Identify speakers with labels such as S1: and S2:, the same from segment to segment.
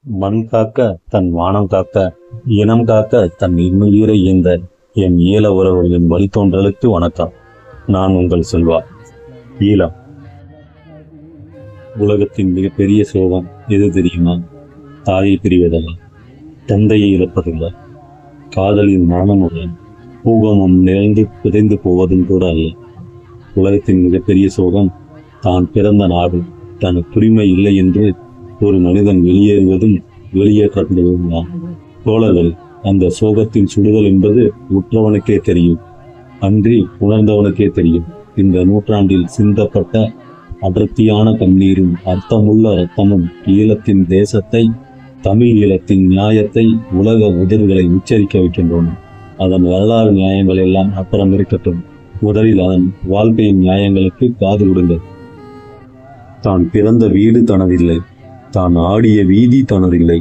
S1: மண் காக்க தன் வானம் காக்க, இனம் காக்க தன் இன்னுயிரை ஈந்த என் ஈழ உறவுகளின் வழித்தோன்றலுக்கு வணக்கம். நான் உங்கள் செல்வா. ஈழம் உலகத்தின் மிகப்பெரிய சோகம் எது தெரியுமா? தாயை பிரிவதல்ல, தந்தையை இழப்பதில்லை, காதலின் மரணமுடன் பூகமும் நிறைந்து புதைந்து போவதும் கூட அல்ல. உலகத்தின் மிகப்பெரிய சோகம் தான் பிறந்த நாடு தனக்கு உரிமை இல்லை என்று ஒரு மனிதன் வெளியேறுவதும் வெளியேற்றப்படுவதும் தான். தோழர்கள், அந்த சோகத்தின் சுடுதல் என்பது உற்றவனுக்கே தெரியும், அன்றி உணர்ந்தவனுக்கே தெரியும். இந்த நூற்றாண்டில் சிந்தப்பட்ட அடர்த்தியான கண்ணீரும் அர்த்தமுள்ள இரத்தமும் ஈழத்தின் தேசத்தை, தமிழ் ஈழத்தின் நியாயத்தை, உலக உதிர்வுகளை உச்சரிக்க வைக்கின்றன. அதன் வரலாறு நியாயங்கள் எல்லாம் அப்புறம் இருக்கட்டும், முதலில் அதன் வாழ்க்கையின் நியாயங்களுக்கு காது கொடுங்கள். தான் பிறந்த வீடு தனதில்லை, தான் ஆடிய வீதி தனதில்லை,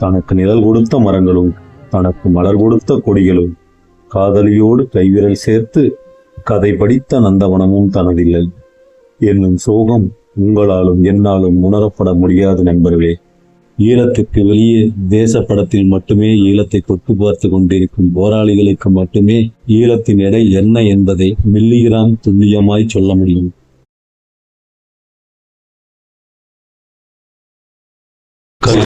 S1: தனக்கு நிழல் கொடுத்த மரங்களும் தனக்கு மலர் கொடுத்த கொடிகளும், காதலியோடு கைவிரல் சேர்த்து கதை படித்த நந்தவனமும் தனதில்லை என்னும் சோகம் உங்களாலும் என்னாலும் உணரப்பட முடியாது நண்பர்களே. ஈழத்துக்கு வெளியே தேசப்படத்தில் மட்டுமே ஈழத்தை தொட்டு பார்த்து கொண்டிருக்கும் போராளிகளுக்கு மட்டுமே ஈழத்தின் எடை என்ன என்பதை மில்லிகிராம் துல்லியமாய் சொல்ல முடியும்.